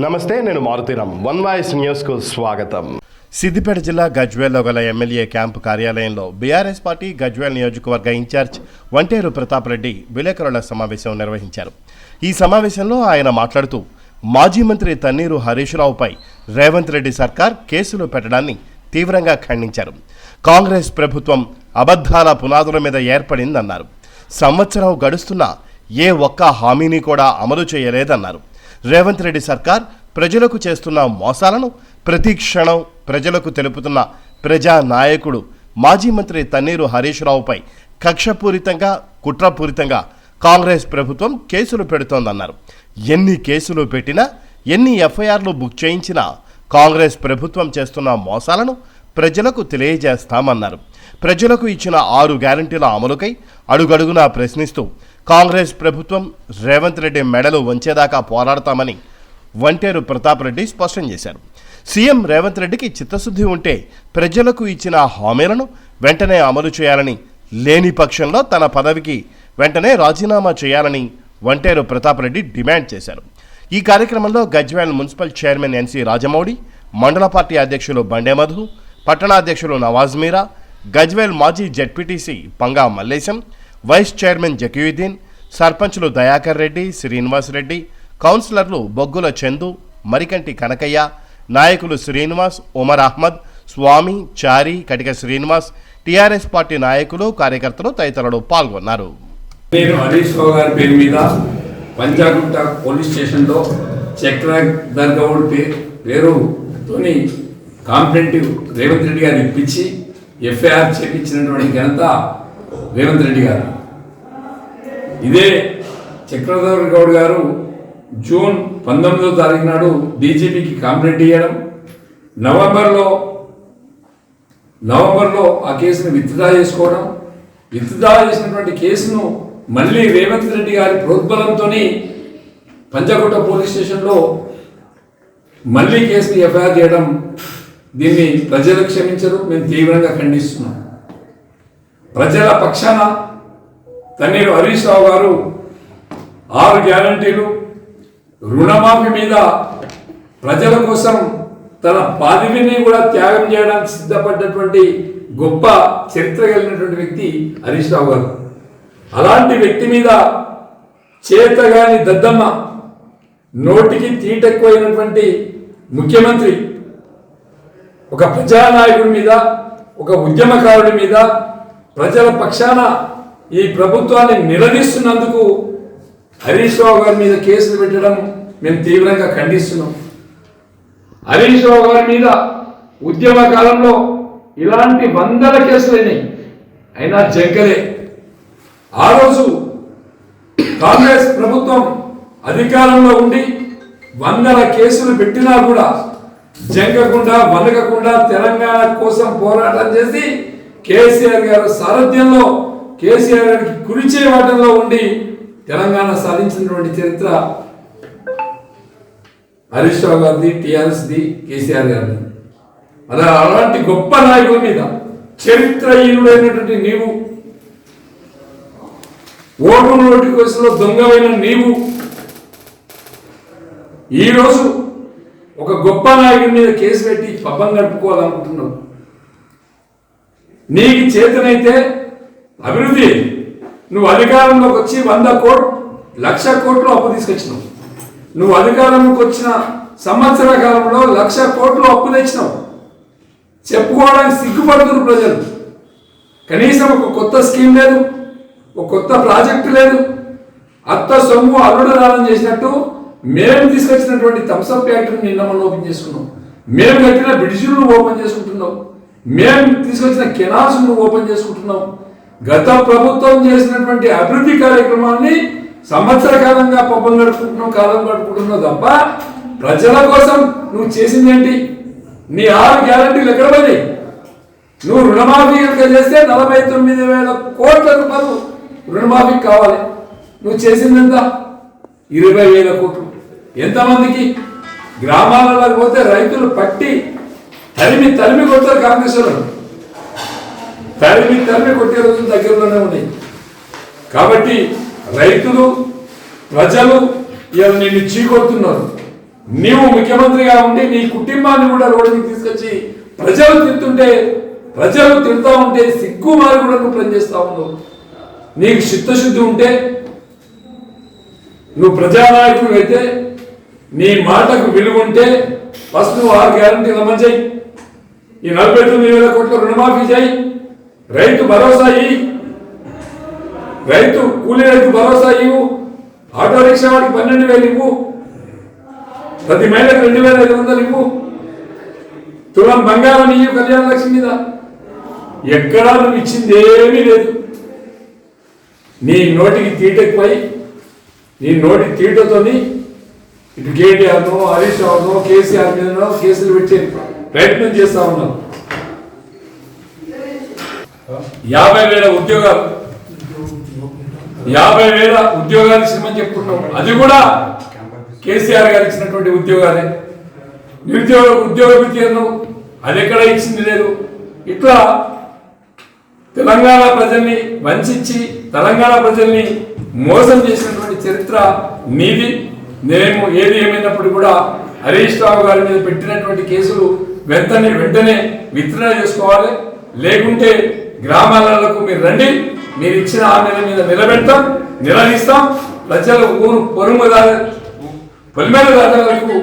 నమస్తే, నేను Maruthi Ram. One voice న్యూస్కు స్వాగతం. సిద్దిపేట జిల్లా గజ్వేల్లో గల ఎమ్మెల్యే క్యాంపు కార్యాలయంలో బీఆర్ఎస్ పార్టీ గజ్వేల్ నియోజకవర్గ ఇన్ఛార్జ్ వంటేరు ప్రతాప్ రెడ్డి విలేకరుల సమావేశం నిర్వహించారు. ఈ సమావేశంలో ఆయన మాట్లాడుతూ మాజీ మంత్రి తన్నీరు హరీష్ రావుపై రేవంత్ రెడ్డి సర్కార్ కేసులు పెట్టడాన్ని తీవ్రంగా ఖండించారు. కాంగ్రెస్ ప్రభుత్వం అబద్ధాల పునాదుల మీద ఏర్పడిందన్నారు. సంవత్సరం గడుస్తున్నా ఏ ఒక్క హామీని కూడా అమలు చేయలేదన్నారు. రేవంత్ రెడ్డి సర్కార్ ప్రజలకు చేస్తున్న మోసాలను ప్రతి క్షణం ప్రజలకు తెలుపుతున్న ప్రజా నాయకుడు మాజీ మంత్రి తన్నీరు హరీష్ రావుపై కక్షపూరితంగా కుట్రపూరితంగా కాంగ్రెస్ ప్రభుత్వం కేసులు పెడుతోందన్నారు. ఎన్ని కేసులు పెట్టినా ఎన్ని ఎఫ్ఐఆర్లు బుక్ చేయించినా కాంగ్రెస్ ప్రభుత్వం చేస్తున్న మోసాలను ప్రజలకు తెలియజేస్తామన్నారు. ప్రజలకు ఇచ్చిన 6 గ్యారంటీల అమలుకై అడుగడుగునా ప్రశ్నిస్తూ కాంగ్రెస్ ప్రభుత్వం రేవంత్ రెడ్డి మెడలు వంచేదాకా పోరాడతామని వంటేరు ప్రతాప్ రెడ్డి స్పష్టం చేశారు. సీఎం రేవంత్ రెడ్డికి చిత్తశుద్ధి ఉంటే ప్రజలకు ఇచ్చిన హామీలను వెంటనే అమలు చేయాలని, లేని పక్షంలో తన పదవికి వెంటనే రాజీనామా చేయాలని వంటేరు ప్రతాప్ రెడ్డి డిమాండ్ చేశారు. ఈ కార్యక్రమంలో Gajwel municipal chairman NC Rajamouli, మండల పార్టీ అధ్యక్షులు బండే మధు, పట్టణాధ్యక్షులు నవాజ్ మీరా, గజ్వేల్ మాజీ ZPTC పంగా Mallesham, vice chairman Zakiuddin, సర్పంచ్లు దయాకర్ రెడ్డి, శ్రీనివాస్ రెడ్డి, కౌన్సిలర్లు బొగ్గుల చందు, మరికంటి కనకయ్య, నాయకులు శ్రీనివాస్, ఉమర్ అహ్మద్, స్వామి, చారి, కటిక శ్రీనివాస్, టీఆర్ఎస్ పార్టీ నాయకులు, కార్యకర్తలు తదితరులు పాల్గొన్నారు. నేను హరీష్ రావు గారి పేరు మీద పంజాగుట్ట పోలీస్ స్టేషన్లో చక్రధర్ గౌడ్ పేరుతోని కంప్లైంట్ రేవంత్ రెడ్డి గారు ఇప్పించి ఎఫ్ఐఆర్ చేపించినటువంటి ఘనత రేవంత్ రెడ్డి గారు. ఇదే చక్రధర్ గౌడ్ గారు జూన్ 19వ తారీఖు నాడు డీజీపీకి కంప్లైంట్ ఇవ్వడం, నవంబర్లో ఆ కేసును విత్డ్రా చేసుకోవడం, విత్డ్రా చేసినటువంటి కేసును మళ్ళీ రేవంత్ రెడ్డి గారి ప్రోద్బలంతో పంజాగుట్ట పోలీస్ స్టేషన్లో మళ్ళీ కేసుని ఎఫ్ఐఆర్ చేయడం, దీన్ని ప్రజలు క్షమించరు. మేము తీవ్రంగా ఖండిస్తున్నాం. ప్రజల పక్షాన తన్నీరు హరీష్ రావు గారు 6 గ్యారంటీలు, రుణమాఫీ మీద ప్రజల కోసం తన పదవిని కూడా త్యాగం చేయడానికి సిద్ధపడ్డటువంటి గొప్ప చరిత్ర కలిగినటువంటి వ్యక్తి హరీష్ రావు గారు. అలాంటి వ్యక్తి మీద చేతగాని దద్దమ్మ, నోటికి తీటెక్కువైనటువంటి ముఖ్యమంత్రి ఒక ప్రజానాయకుడి మీద, ఒక ఉద్యమకారుడి మీద ప్రజల పక్షాన ఈ ప్రభుత్వాన్ని నిలదీస్తున్నందుకు హరీష్ రావు గారి మీద కేసులు పెట్టడం మేము తీవ్రంగా ఖండిస్తున్నాం. హరీష్ రావు గారి మీద ఉద్యమ కాలంలో ఇలాంటి 100ల కేసులు అయినాయి, అయినా జంకలే. ఆ రోజు కాంగ్రెస్ ప్రభుత్వం అధికారంలో ఉండి 100ల కేసులు పెట్టినా కూడా జంకకుండా వనకకుండా తెలంగాణ కోసం పోరాటం చేసి కేసీఆర్ గారి సారథ్యంలో కేసీఆర్ గారికి కురిచే వాటంలో ఉండి తెలంగాణ సాధించినటువంటి చరిత్ర హరీష్ రావు గారిది, టీఆర్ఎస్ది, కేసీఆర్ గారిది. అలాంటి గొప్ప నాయకుల మీద చరిత్రహీనుడైనటువంటి నీవు, ఓటు నోటి కేసులో దొంగమైన నీవు ఈరోజు ఒక గొప్ప నాయకుడి మీద కేసు పెట్టి పబ్బం గడుపుకోవాలనుకుంటున్నావు. నీకు చేతనైతే అభివృద్ధి, నువ్వు అధికారంలోకి వచ్చి 100 కోట్లు 1,00,000 కోట్లు అప్పు తీసుకొచ్చినావు. నువ్వు అధికారంలోకి వచ్చిన సంవత్సర కాలంలో 1,00,000 కోట్లు అప్పు తెచ్చినావు. చెప్పుకోవడానికి సిగ్గుపడుతున్నారు ప్రజలు. కనీసం ఒక కొత్త స్కీమ్ లేదు, ఒక కొత్త ప్రాజెక్టు లేదు. అత్త సొమ్ము అల్లుడు దానం చేసినట్టు మేము తీసుకొచ్చినటువంటి థమ్సప్ ఫ్యాక్టరీని నిన్న మనం ఓపెన్ చేసుకున్నాం. మేము కట్టిన బ్రిడ్జిలు ఓపెన్ చేసుకుంటున్నాం. మేము తీసుకొచ్చిన కెనాల్స్ ఓపెన్ చేసుకుంటున్నాం. గత ప్రభుత్వం చేసినటువంటి అభివృద్ధి కార్యక్రమాన్ని సంవత్సర కాలంగా పబ్బం కాలం గడుపుకుంటున్నావు తప్ప ప్రజల కోసం నువ్వు చేసిందేంటి? నీ 6 గ్యారంటీలు ఎక్కడ పోయి? నువ్వు రుణమాఫీ కనుక చేస్తే 49,000 కోట్ల రూపాయలు రుణమాఫీ కావాలి. నువ్వు చేసిందంత 20,000 కోట్లు. ఎంతమందికి? గ్రామాలకు పోతే రైతులు పట్టి తరిమి కొడతారు. కాంగ్రెస్ వాళ్ళు తరిమి కొట్టే రోజులు దగ్గరలోనే ఉన్నాయి. కాబట్టి రైతులు, ప్రజలు ఇవాళ నిన్ను చీకొడుతున్నారు. నీవు ముఖ్యమంత్రిగా ఉండి నీ కుటుంబాన్ని కూడా రోడ్డు మీద తీసుకొచ్చి ప్రజలు తిడుతూ ఉంటే సిగ్గు మారి కూడా నువ్వు పనిచేస్తా ఉన్నావు. నీకు చిత్తశుద్ధి ఉంటే నువ్వు ప్రజానాయకుడు అయితే నీ మాటకు విలువ ఉంటే ఫస్ట్ నువ్వు 6 గ్యారంటీలు అమలు చేయి. ఈ 49,000 కోట్ల రుణమాఫీ చేయి. రైతు భరోసా ఇయ్యి. కూలీ రైతు భరోసా ఇవ్వు. ఆటో రిక్షా వాడికి 12,000 ఇవ్వు. ప్రతి మహిళకు 2,500 ఇవ్వు. తులం బంగారం ఇవ్వు కళ్యాణ లక్ష్మి మీద. ఎక్కడా నువ్వు ఇచ్చింది ఏమీ లేదు. నీ నోటికి తీటెక్కువై నీ నోటి తీటతోని ఇటు కేటీఆర్నో హరీష్ రావునో కేసీఆర్ మీదనో కేసులు పెట్టే ప్రయత్నం చేస్తా ఉన్నావు. 50,000 ఉద్యోగాలు ఇచ్చిమని చెప్పుకుంటావు. అది కూడా కేసీఆర్ గారు ఇచ్చినటువంటి ఉద్యోగాలే. ఉద్యోగ విద్యను అది ఎక్కడ ఇచ్చింది లేదు. ఇట్లా తెలంగాణ ప్రజల్ని వంచి తెలంగాణ ప్రజల్ని మోసం చేసినటువంటి చరిత్ర నీది. నేను ఏది ఏమైనప్పుడు కూడా హరీష్ రావు గారి మీద పెట్టినటువంటి కేసులు వెంటనే విత్డ్రా చేసుకోవాలి. లేకుంటే గ్రామాలకు మీరు రండి, మీరు ఇచ్చిన హామీల మీద నిలదీస్తాం. ప్రజల ఊరు పొలిమేరదారులకు